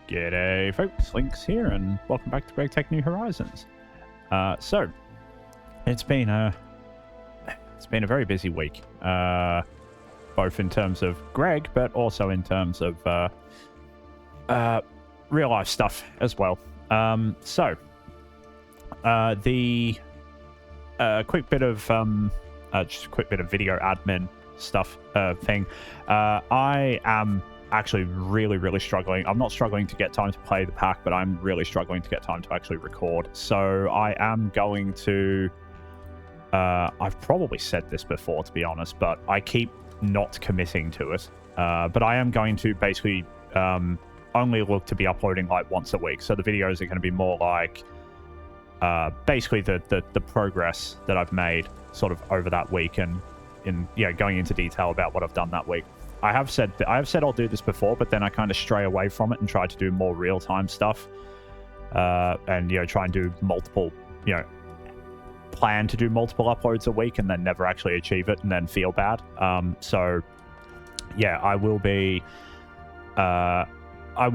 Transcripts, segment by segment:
G'day folks, Links here, and welcome back to Greg Tech New Horizons. So, it's been a very busy week, both in terms of Greg, but also in terms of real life stuff as well. The quick bit of just a quick bit of video admin stuff thing. I am actually really struggling. I'm not struggling to get time to play the pack, but I'm really struggling to get time to actually record. So I am going to I've probably said this before, to be honest, but I keep not committing to it. But I am going to basically only look to be uploading like once a week. So the videos are going to be more like basically the progress that I've made sort of over that week, and going into detail about what I've done that week. I have said I'll do this before, but then I kind of stray away from it and try to do more real-time stuff, and try and do multiple, plan to do multiple uploads a week and then never actually achieve it and then feel bad. So yeah, I will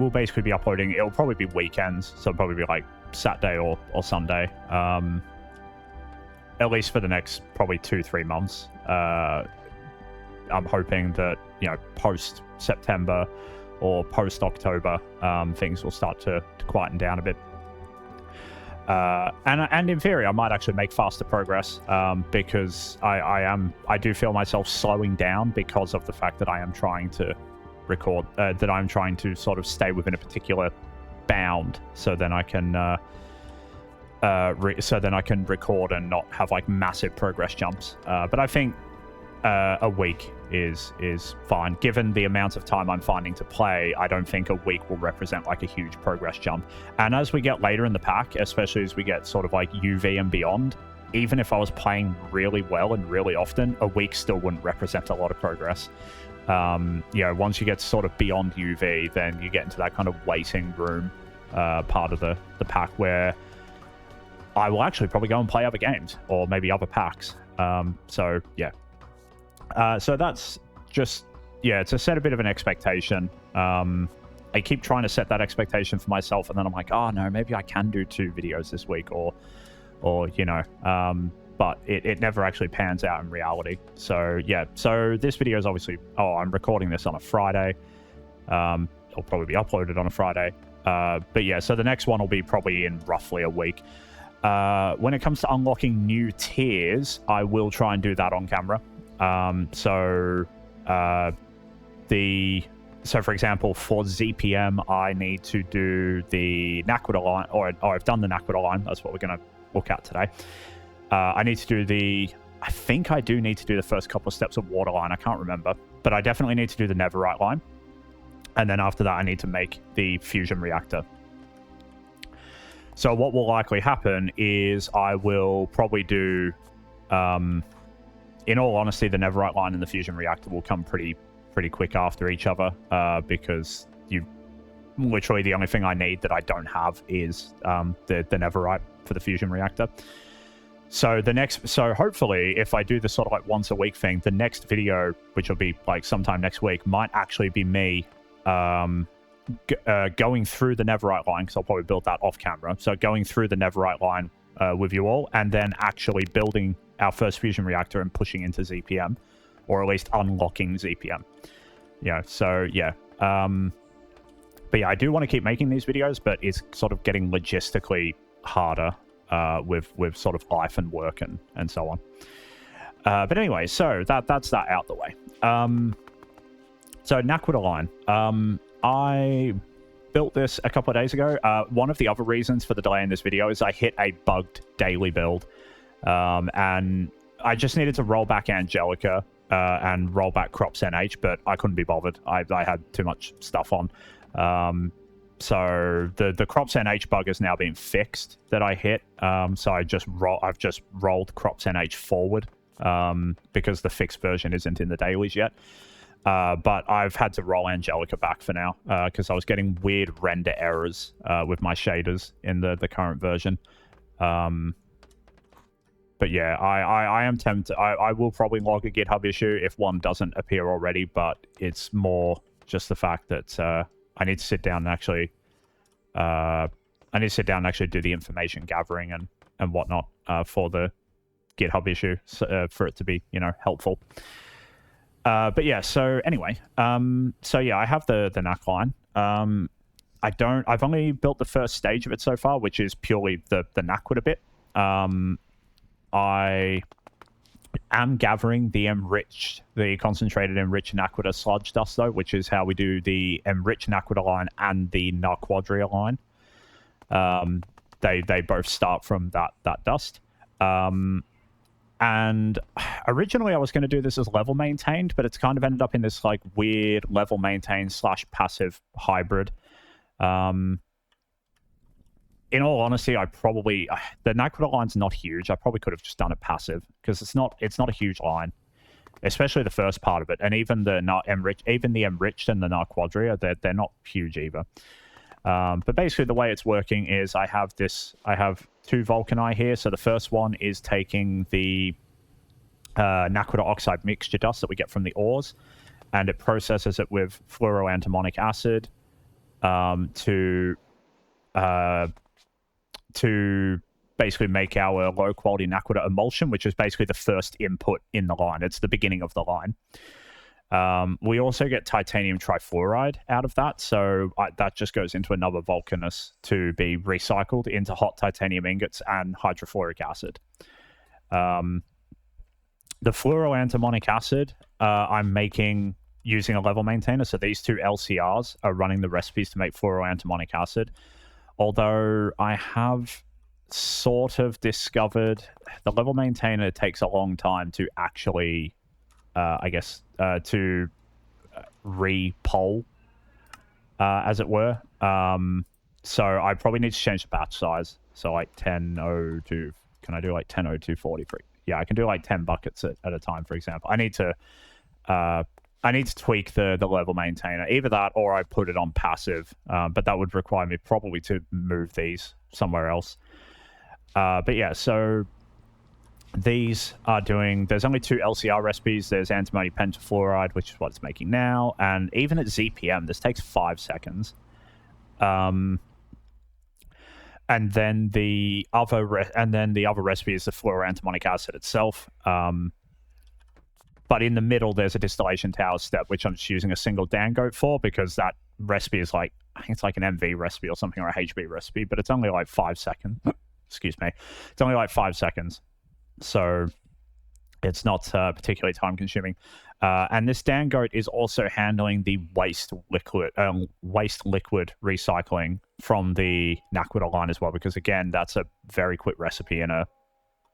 basically be uploading. It'll probably be weekends, so it'll probably be like Saturday or Sunday, at least for the next probably 2-3 months. I'm hoping that post September or post October, things will start to quieten down a bit. And in theory, I might actually make faster progress, because I do feel myself slowing down because of the fact that I am trying to record, that I'm trying to sort of stay within a particular bound, so then I can record and not have like massive progress jumps. But I think a week is fine. Given the amount of time I'm finding to play, I don't think a week will represent like a huge progress jump. And as we get later in the pack, especially as we get sort of like UV and beyond, even if I was playing really well and really often, a week still wouldn't represent a lot of progress. Once you get sort of beyond UV, then you get into that kind of waiting room part of the pack where I will actually probably go and play other games or maybe other packs. So that's just, to set a bit of an expectation. I keep trying to set that expectation for myself, and then I'm like, oh no, maybe I can do 2 videos this week, or but it never actually pans out in reality. So this video is obviously, I'm recording this on a Friday. It'll probably be uploaded on a Friday. So the next one will be probably in roughly a week. When it comes to unlocking new tiers, I will try and do that on camera. So for example, for ZPM, I need to do the Naqline line, or I've done the Naqline line. That's what we're going to look at today. I need to do I think I do need to do the first couple of steps of Waterline. I can't remember, but I definitely need to do the Netherite line. And then after that, I need to make the fusion reactor. So what will likely happen is I will probably do, in all honesty, the Netherite line and the fusion reactor will come pretty quick after each other, because literally the only thing I need that I don't have is the Netherite for the fusion reactor. So hopefully, if I do this sort of like once a week thing, the next video, which will be like sometime next week, might actually be me going through the Netherite line, because I'll probably build that off camera. So going through the Netherite line with you all, and then actually building our first fusion reactor and pushing into ZPM, or at least unlocking ZPM. But yeah, I do want to keep making these videos, but it's sort of getting logistically harder with sort of life and work and so on. But anyway, so that's that out the way. So Naqline, I built this a couple of days ago. One of the other reasons for the delay in this video is I hit a bugged daily build, and I just needed to roll back Angelica and roll back Crops NH, but I couldn't be bothered. I had too much stuff on. So the Crops NH bug has now been fixed that I hit. So I've just rolled Crops NH forward, because the fixed version isn't in the dailies yet. But I've had to roll Angelica back for now, because I was getting weird render errors with my shaders in the current version. But yeah, I am tempted. I will probably log a GitHub issue if one doesn't appear already, but it's more just the fact that I need to sit down and actually I need to sit down and actually do the information gathering and whatnot for the GitHub issue for it to be, helpful. But yeah, so anyway, so yeah, I have the Naqline. I've only built the first stage of it so far, which is purely the Naquid bit. I am gathering the concentrated enriched Naquita sludge dust, though, which is how we do the enriched Naquita line and the Narquadria line. They both start from that dust. And originally I was going to do this as level maintained, but it's kind of ended up in this like weird level maintained / passive hybrid. In all honesty, the Naquita line's not huge. I probably could have just done it passive because it's not a huge line, especially the first part of it. And even the enriched and the Narquadria, they're not huge either. But basically the way it's working is I have 2 Vulcani here. So the first one is taking the Naquita oxide mixture dust that we get from the ores, and it processes it with fluoroantimonic acid to basically make our low quality Naquita emulsion, which is basically the first input in the line. It's the beginning of the line. We also get titanium trifluoride out of that, so that just goes into another Vulcanus to be recycled into hot titanium ingots and hydrofluoric acid. The fluoroantimonic acid I'm making using a level maintainer, so these 2 LCRs are running the recipes to make fluoroantimonic acid. Although I have sort of discovered the level maintainer takes a long time to actually, to re-poll, as it were. So I probably need to change the batch size. So like 1002, can I do like 100243? Yeah, I can do like 10 buckets at a time, for example. I need to tweak the level maintainer. Either that or I put it on passive, but that would require me probably to move these somewhere else. But yeah, so these are doing... There's only 2 LCR recipes. There's antimony pentafluoride, which is what it's making now. And even at ZPM, this takes 5 seconds. And then the other recipe is the fluoroantimonic acid itself. But in the middle, there's a distillation tower step, which I'm just using a single dangote for, because that recipe is like, I think it's like an MV recipe or something, or a HB recipe, but it's only like 5 seconds. Excuse me. It's only like 5 seconds. So it's not particularly time consuming. And this dangote is also handling the waste liquid recycling from the Naquita line as well, because again, that's a very quick recipe in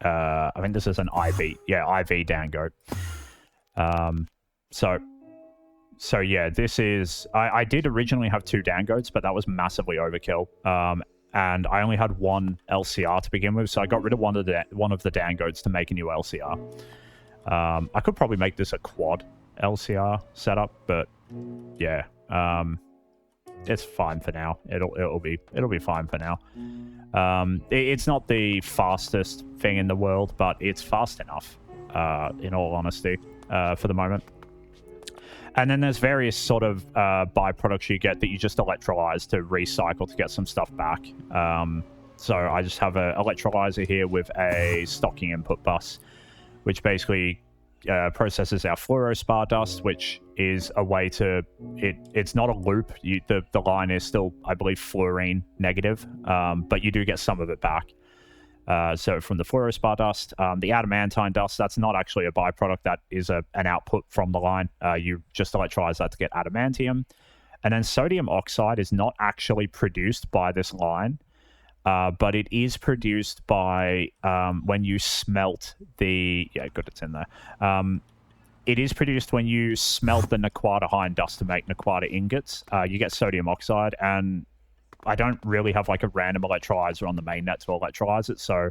I think this is an IV dangote. So yeah, this is... I did originally have 2 dangotes, but that was massively overkill. And I only had 1 LCR to begin with, so I got rid of one of the dangotes to make a new LCR. I could probably make this a quad LCR setup, but yeah, it's fine for now. It'll be fine for now. It's not the fastest thing in the world, but it's fast enough, in all honesty, for the moment. And then there's various sort of byproducts you get that you just electrolyze to recycle to get some stuff back. So I just have an electrolyzer here with a stocking input bus, which basically processes our fluorospar dust, which is a way to... It's not a loop. The line is still, I believe, fluorine negative, but you do get some of it back. So from the fluorospar dust, the adamantine dust, that's not actually a byproduct. That is an output from the line. You just electrolyze that to get adamantium. And then sodium oxide is not actually produced by this line, but it is produced by when you smelt the... Yeah, good, it's in there. It is produced when you smelt the Naquita dust to make Naquita ingots. You get sodium oxide, and I don't really have like a random electrolyzer on the mainnet to electrolyze it, so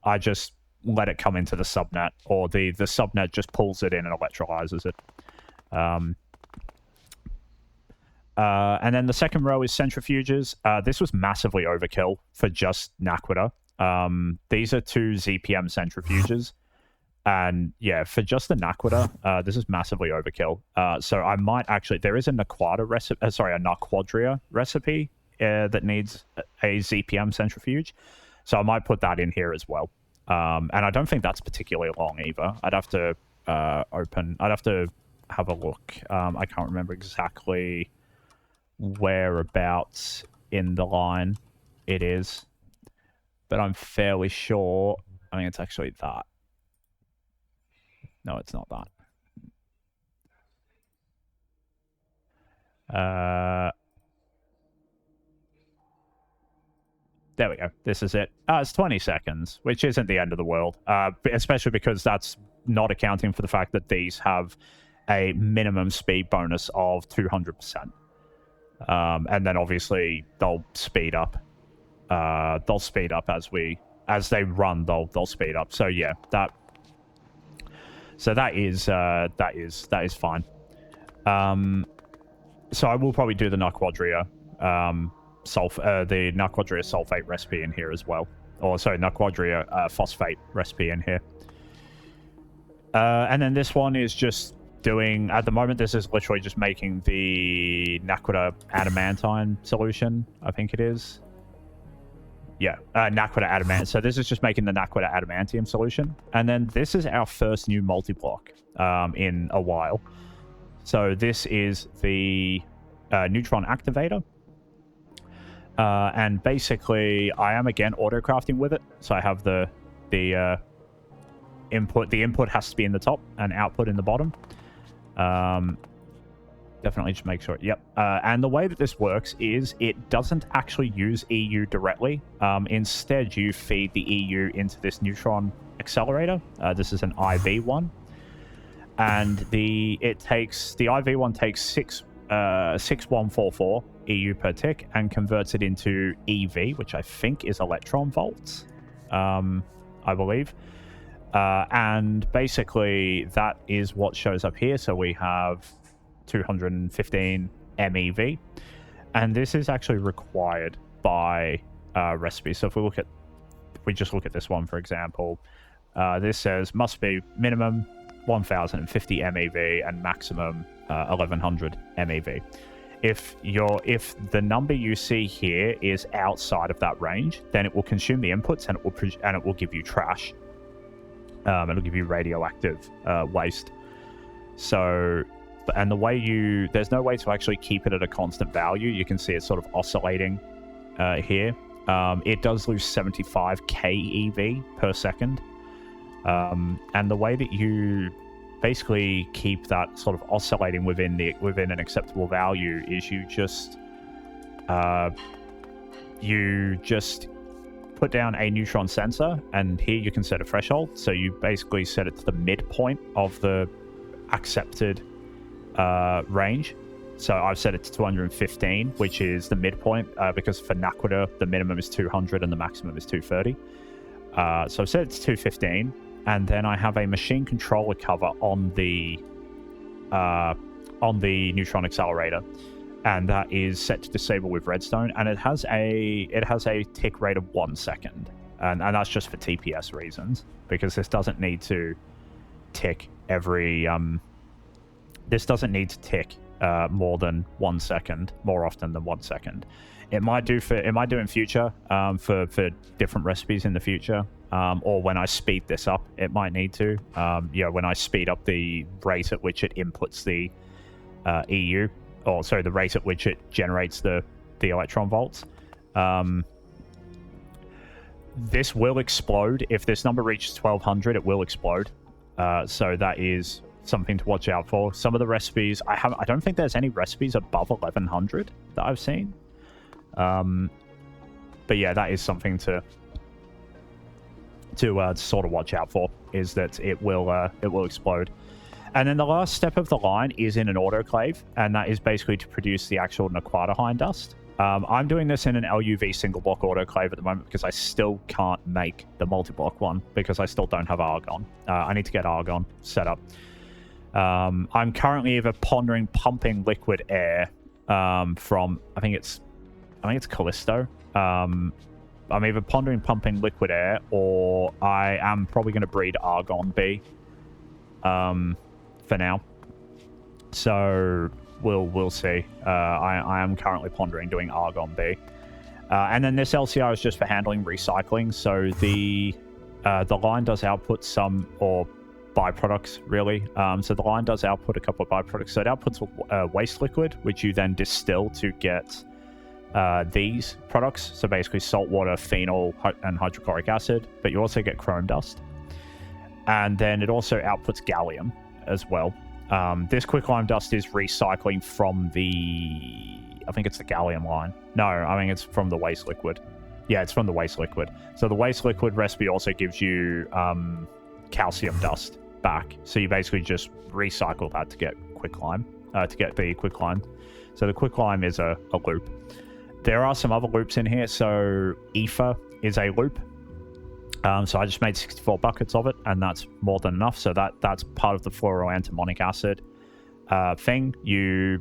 I just let it come into the subnet, or the subnet just pulls it in and electrolyzes it. And then the second row is centrifuges. This was massively overkill for just Naquita. These are 2 ZPM centrifuges. And yeah, for just the Naquita, this is massively overkill. So I might actually... There is a Naquadria recipe that needs a ZPM centrifuge. So I might put that in here as well. And I don't think that's particularly long either. I'd have to I'd have to have a look. I can't remember exactly whereabouts in the line it is, but I'm fairly sure. I think it's actually that. No, it's not that. There we go. This is it. It's 20 seconds, which isn't the end of the world, especially because that's not accounting for the fact that these have a minimum speed bonus of 200%. And then obviously they'll speed up. They'll speed up as they run. They'll speed up. So yeah, that is fine. So I will probably do the Naqquadria the Naqquadria sulfate recipe in here as well. Or sorry, Naqquadria phosphate recipe in here. And then this one is just doing, at the moment, this is literally just making the Naquita adamantine solution, I think it is. Yeah, Naquita adamant. So this is just making the Naquita adamantium solution. And then this is our first new multi-block in a while. So this is the neutron activator. And basically, I am again auto-crafting with it. So I have the input. The input has to be in the top and output in the bottom. Definitely just make sure. Yep. And the way that this works is it doesn't actually use EU directly. Instead, you feed the EU into this neutron accelerator. This is an IV one. And the IV one takes 6144 EU per tick and converts it into EV, which I think is electron volts, I believe. And basically that is what shows up here. So we have 215 MeV, and this is actually required by recipe. So if we just look at this one, for example, this says must be minimum 1050 MeV and maximum 1100 MeV. If the number you see here is outside of that range, then it will consume the inputs and it will give you trash. It'll give you radioactive waste. So, and there's no way to actually keep it at a constant value. You can see it sort of oscillating here. It does lose 75 keV per second. And the way that you basically keep that sort of oscillating within an acceptable value is you just put down a neutron sensor, and here you can set a threshold. So you basically set it to the midpoint of the accepted range. So I've set it to 215, which is the midpoint, because for Naquita the minimum is 200 and the maximum is 230. So I've set it to 215. And then I have a machine controller cover on the neutron accelerator, and that is set to disable with redstone. And it has a tick rate of 1 second, and that's just for TPS reasons, because this doesn't need to tick every more than 1 second, more often than 1 second. It might do in future for different recipes in the future. Or when I speed this up, it might need to. When I speed up the rate at which it inputs the EU, or sorry, the rate at which it generates the electron volts. This will explode. If this number reaches 1200, it will explode. So that is something to watch out for. Some of the recipes, I don't think there's any recipes above 1100 that I've seen. But yeah, that is something to sort of watch out for, is that it will explode. And then the last step of the line is in an autoclave, and that is basically to produce the actual Naqquadahine dust. I'm doing this in an LUV single block autoclave at the moment because I still can't make the multi-block one because I still don't have argon. I need to get argon set up. I'm currently either pondering pumping liquid air from I think it's Callisto. I'm either pondering pumping liquid air, or I am probably going to breed Argon B for now. So we'll see. I am currently pondering doing Argon B. And then this LCR is just for handling recycling. So the line does output some, or byproducts, really. So the line does output a couple of byproducts. So it outputs waste liquid, which you then distill to get these products. So basically salt water, phenol, and hydrochloric acid. But you also get chrome dust. And then it also outputs gallium as well. This quicklime dust is recycling from the... I think it's the gallium line. No, I mean it's from the waste liquid. Yeah, it's from the waste liquid. So the waste liquid recipe also gives you calcium dust back. So you basically just recycle that to get quicklime, to get the quicklime. So the quicklime is a loop. There are some other loops in here. So ether is a loop. So I just made 64 buckets of it, and that's more than enough. So that's part of the fluoroantimonic acid thing. You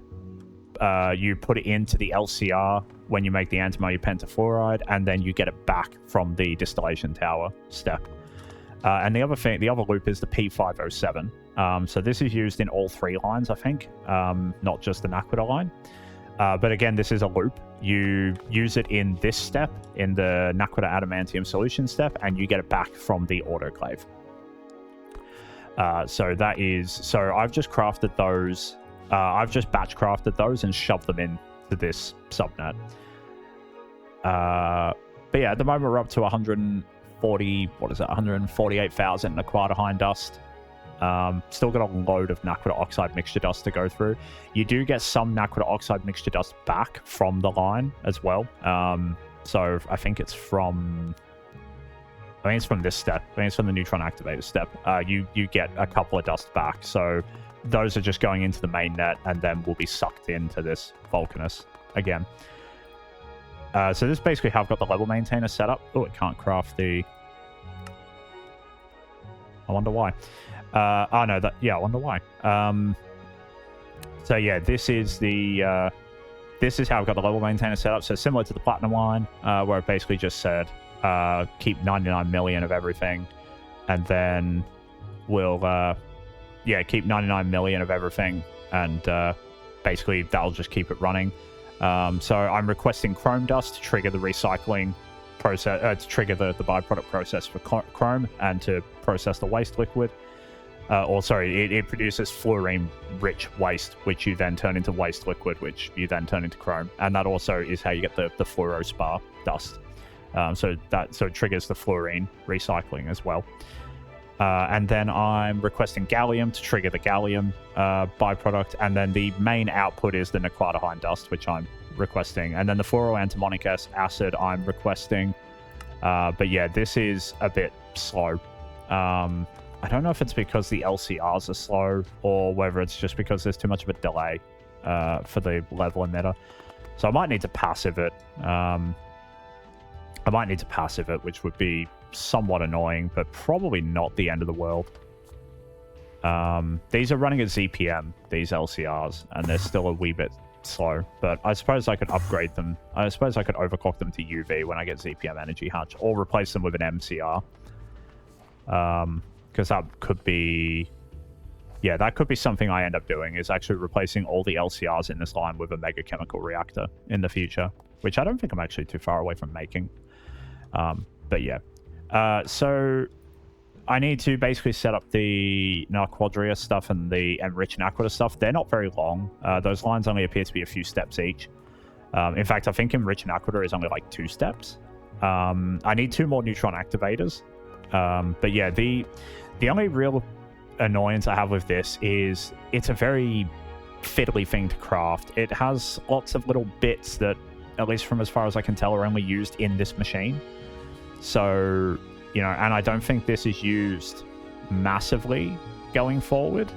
put it into the LCR when you make the antimony pentafluoride, and then you get it back from the distillation tower step. And the other loop is the P507. So this is used in all 3 lines, I think, not just the Naqline line. But again, this is a loop. You use it in this step, in the Naqline adamantium solution step, and you get it back from the autoclave. So I've just crafted those. I've just batch crafted those and shoved them into this subnet. But yeah, at the moment we're up to 148,000 Naqline dust. Still got a load of Naqline oxide mixture dust to go through. You do get some Naqline oxide mixture dust back from the line as well. So I think it's from... it's from this step. I think it's from the neutron activator step. You get a couple of dust back. So those are just going into the main net and then will be sucked into this Vulcanus again. So this is basically how I've got the level maintainer set up. Oh, it can't craft the... I wonder why. I wonder why. So yeah, this is the... this is how I've got the level maintainer set up. So similar to the platinum line, where it basically just said, keep 99 million of everything, and then we'll... keep 99 million of everything, and basically that'll just keep it running. So I'm requesting chrome dust to trigger the recycling process, to trigger the byproduct process for chrome, and to process the waste liquid. It produces fluorine-rich waste, which you then turn into waste liquid, which you then turn into chrome, and that also is how you get the fluorospar dust. So it triggers the fluorine recycling as well. And then I'm requesting gallium to trigger the gallium byproduct. And then the main output is the Naqline dust, which I'm requesting. And then the fluoroantimonic acid I'm requesting. But yeah, this is a bit slow. I don't know if it's because the LCRs are slow or whether it's just because there's too much of a delay for the level emitter. So I might need to passive it. Which would be somewhat annoying, but probably not the end of the world. These are running at ZPM, these LCRs, and they're still a wee bit slow, but I suppose I could upgrade them. I suppose I could overclock them to UV when I get ZPM energy hatch, or replace them with an MCR. Because that could be... Yeah, that could be something I end up doing, is actually replacing all the LCRs in this line with a mega chemical reactor in the future, which I don't think I'm actually too far away from making. But yeah. So I need to basically set up the Narquadria stuff and the Enriched Aquila stuff. They're not very long. Those lines only appear to be a few steps each. In fact, I think Enriched Aquila is only like 2 steps. I need 2 more neutron activators. But yeah, the only real annoyance I have with this is it's a very fiddly thing to craft. It has lots of little bits that, at least from as far as I can tell, are only used in this machine. So, you know, and I don't think this is used massively going forward.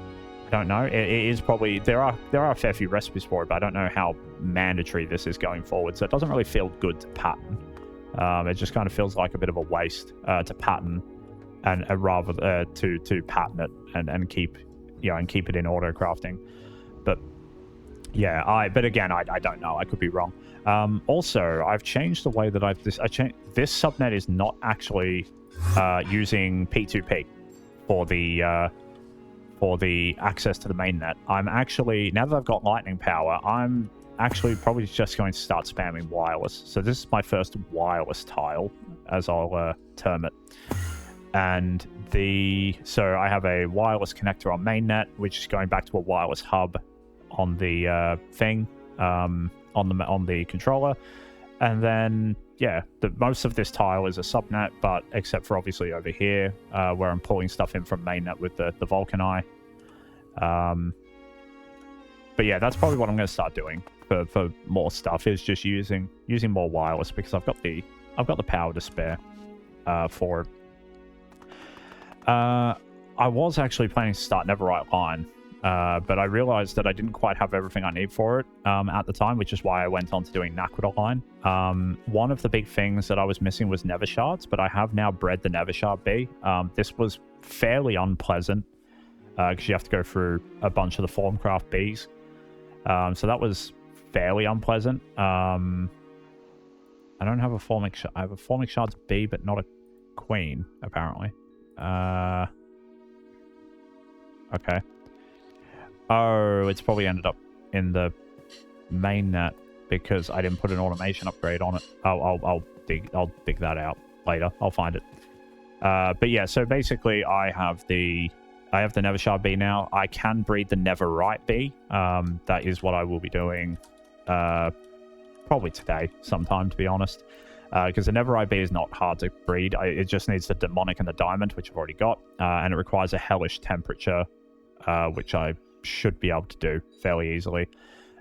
I don't know. It is probably... There are a fair few recipes for it, but I don't know how mandatory this is going forward. So it doesn't really feel good to pattern. It just kind of feels like a bit of a waste to pattern, and rather to pattern it and keep, and keep it in auto crafting. But yeah, but again, I don't know. I could be wrong. Also, I've changed the way that this subnet is not actually using P2P for the or the access to the mainnet, I'm actually, now that I've got lightning power, I'm actually probably just going to start spamming wireless. So this is my first wireless tile, as I'll term it. And so I have a wireless connector on mainnet, which is going back to a wireless hub on the thing, on the controller. And then, yeah, most of this tile is a subnet, but except for obviously over here, where I'm pulling stuff in from mainnet with the Vulcan Eye. But yeah, that's probably what I'm going to start doing for more stuff, is just using more wireless, because I've got the power to spare for it. I was actually planning to start Neverite Line, but I realized that I didn't quite have everything I need for it at the time, which is why I went on to doing Naqline. One of the big things that I was missing was Nether Shards, but I have now bred the Nether Shard bee. This was fairly unpleasant, because you have to go through a bunch of the Formcraft bees. So that was fairly unpleasant. I don't have a Formic Shard. I have a Formic Shards bee, but not a queen, apparently. Okay. Oh, it's probably ended up in the mainnet because I didn't put an automation upgrade on it. I'll dig that out later. I'll find it. But yeah, so basically I have the Nether Shard bee now. I can breed the Neverite bee. That is what I will be doing probably today sometime, to be honest. Because the Neverite bee is not hard to breed. It just needs the Demonic and the Diamond, which I've already got. And it requires a hellish temperature, which I should be able to do fairly easily.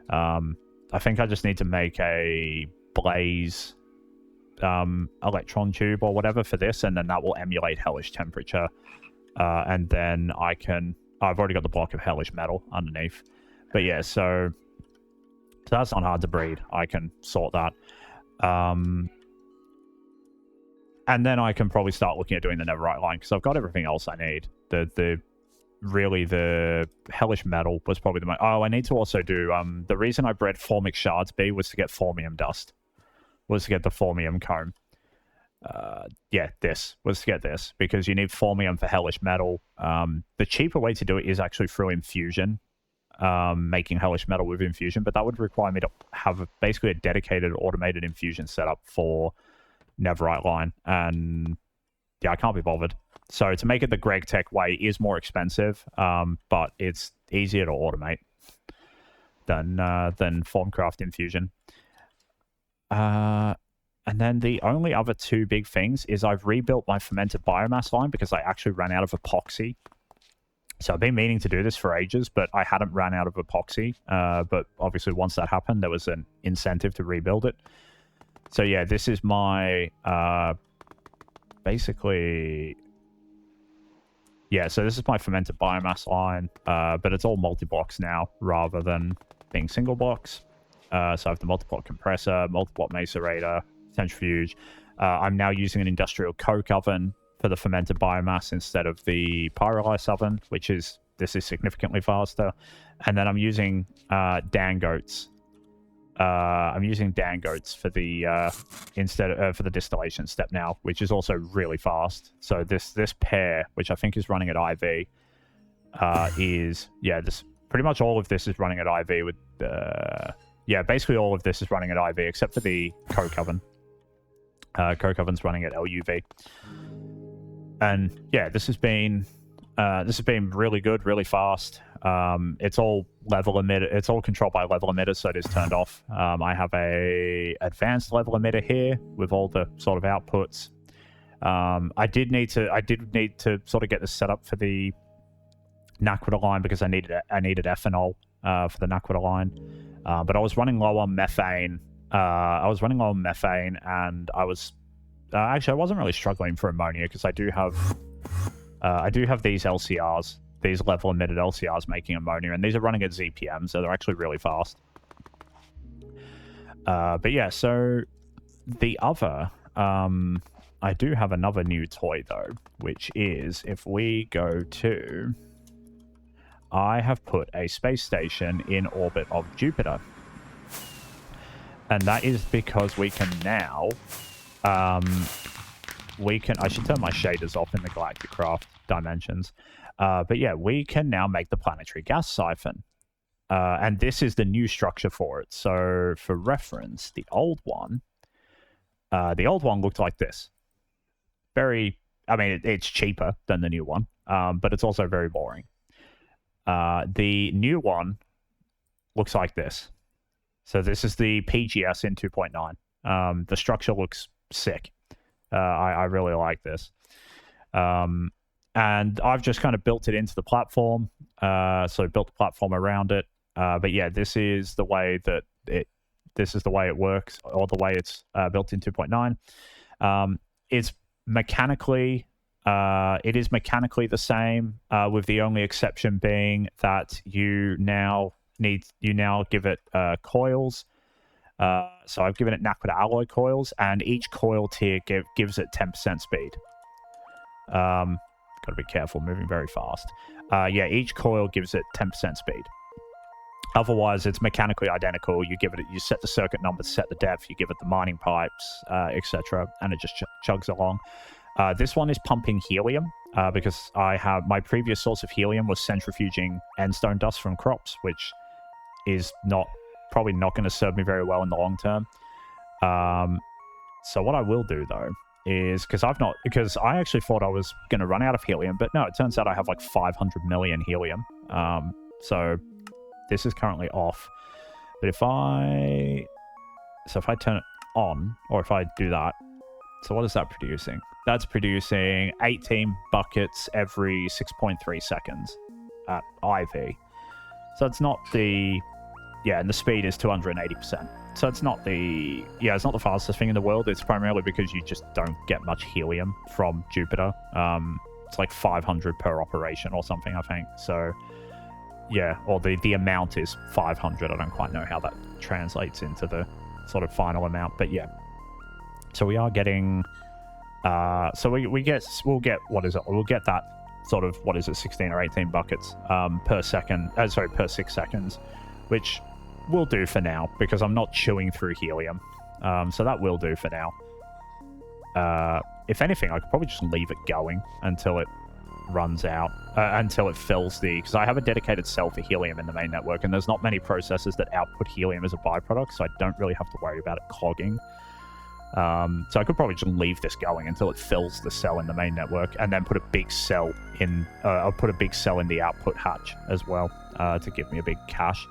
I think I just need to make a blaze electron tube or whatever for this, and then that will emulate hellish temperature. And then I've already got the block of hellish metal underneath. But yeah, so that's not hard to breed. I can sort that. And then I can probably start looking at doing the Neverite line, because I've got everything else I need. Really, the hellish metal was probably the most... Oh, I need to also do... the reason I bred Formic Shards bee was to get Formium dust. Was to get the Formium comb. Yeah, this. Was to get this. Because you need Formium for hellish metal. The cheaper way to do it is actually through infusion. Making hellish metal with infusion. But that would require me to have basically a dedicated automated infusion setup for Neverite line. And yeah, I can't be bothered. So to make it the Greg Tech way is more expensive, but it's easier to automate than Formcraft Infusion. And then the only other two big things is I've rebuilt my fermented biomass line because I actually ran out of epoxy. So I've been meaning to do this for ages, but I hadn't ran out of epoxy. But obviously once that happened, there was an incentive to rebuild it. So yeah, this is my basically... Yeah, so this is my fermented biomass line, but it's all multi-blocks now rather than being single blocks. So I have the multi-block compressor, multi-block macerator, centrifuge. I'm now using an industrial coke oven for the fermented biomass instead of the pyrolysis oven, this is significantly faster. And then I'm using Dangotes. I'm using Dangotes for the for the distillation step now, which is also really fast. So this pair, which I think is running at IV, this pretty much all of this is running at IV with basically all of this is running at IV except for the coke oven. Coke oven's running at LUV, and yeah, this has been really good, really fast. It's all level emitter. It's all controlled by level emitters, so it is turned off. I have a advanced level emitter here with all the sort of outputs. I did need to sort of get this set up for the Naqline line because I needed ethanol for the Naqline line. But I was running low on methane. And I was actually I wasn't really struggling for ammonia because I do have these LCRs. These level emitted LCRs making ammonia, and these are running at ZPM, so they're actually really fast. But yeah, so the other, I do have another new toy though, which is if we go to, I have put a space station in orbit of Jupiter, and that is because we can now, I should turn my shaders off in the Galactic Craft dimensions. But yeah, we can now make the planetary gas siphon. And this is the new structure for it. So for reference, the old one looked like this. It's cheaper than the new one, but it's also very boring. The new one looks like this. So this is the PGS in 2.9. The structure looks sick. I really like this. And I've just kind of built it into the platform. So built the platform around it. But yeah, this is the way it works, or the way it's built in 2.9. It's mechanically, it is mechanically the same, with the only exception being that you now give it coils. So I've given it Naqline alloy coils, and each coil tier gives it 10% speed. Got to be careful, moving very fast. Yeah, each coil gives it 10% speed. Otherwise, it's mechanically identical. You set the circuit number, set the depth, you give it the mining pipes, etc., and it just chugs along. This one is pumping helium, because my previous source of helium was centrifuging endstone dust from crops, which is probably not going to serve me very well in the long term. So what I will do, though, is because I actually thought I was going to run out of helium, but no, it turns out I have like 500 million helium. So this is currently off. But if I turn it on, or if I do that, so what is that producing? That's producing 18 buckets every 6.3 seconds at IV. So it's not and the speed is 280%. So it's not the fastest thing in the world. It's primarily because you just don't get much helium from Jupiter. It's like 500 per operation or something, I think. So yeah, or the amount is 500. I don't quite know how that translates into the sort of final amount, but yeah. So we are getting, we'll get that sort of, 16 or 18 buckets per 6 seconds, which will do for now, because I'm not chewing through helium. So that will do for now. If anything, I could probably just leave it going until it runs out, until it fills because I have a dedicated cell for helium in the main network, and there's not many processors that output helium as a byproduct, so I don't really have to worry about it clogging. So I could probably just leave this going until it fills the cell in the main network, and then put a big cell in. I'll put a big cell in the output hatch as well, to give me a big cache.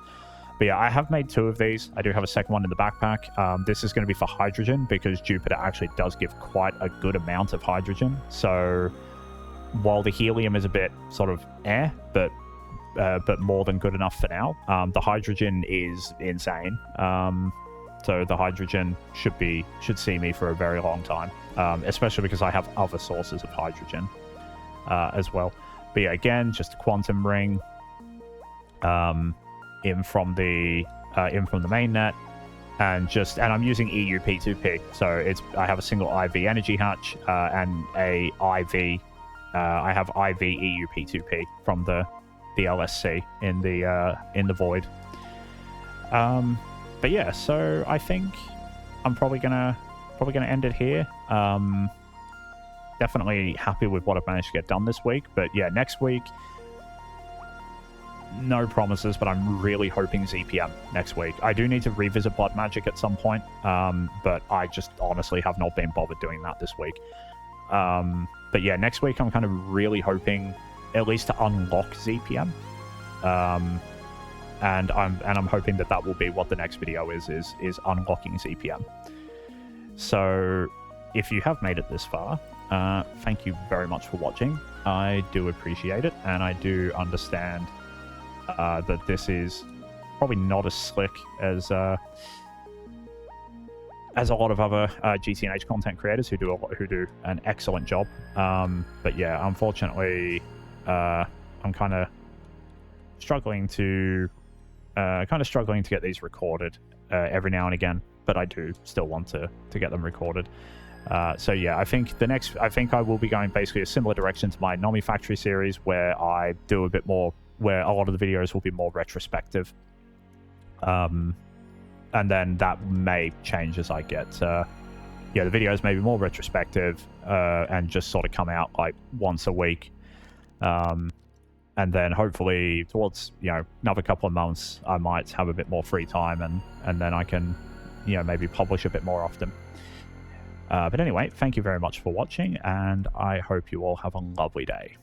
But yeah, I have made 2 of these. I do have a second one in the backpack. This is going to be for hydrogen, because Jupiter actually does give quite a good amount of hydrogen. So while the helium is a bit sort of but more than good enough for now, the hydrogen is insane. So the hydrogen should see me for a very long time, especially because I have other sources of hydrogen as well. But yeah, again, just a quantum ring. In from the mainnet, and I'm using EU P2P, so I have a single IV energy hatch and a IV. I have IV EU P2P from the LSC in the void. But yeah, so I think I'm probably gonna end it here. Definitely happy with what I've managed to get done this week, but yeah, next week, no promises, but I'm really hoping ZPM next week. I do need to revisit Blood Magic at some point, but I just honestly have not been bothered doing that this week. But yeah, next week I'm kind of really hoping at least to unlock ZPM, and I'm hoping that will be what the next video is unlocking ZPM. So if you have made it this far, thank you very much for watching. I do appreciate it, and I do understand that this is probably not as slick as a lot of other GTNH content creators who do an excellent job. But yeah, unfortunately, I'm kind of struggling to get these recorded every now and again. But I do still want to get them recorded. So yeah, I think I will be going basically a similar direction to my Nomi Factory series, where I do a bit more, where a lot of the videos will be more retrospective. And then that may change as I get, the videos may be more retrospective, and just sort of come out like once a week. and then hopefully towards, you know, another couple of months, I might have a bit more free time, and then I can, you know, maybe publish a bit more often. But anyway, thank you very much for watching, and I hope you all have a lovely day.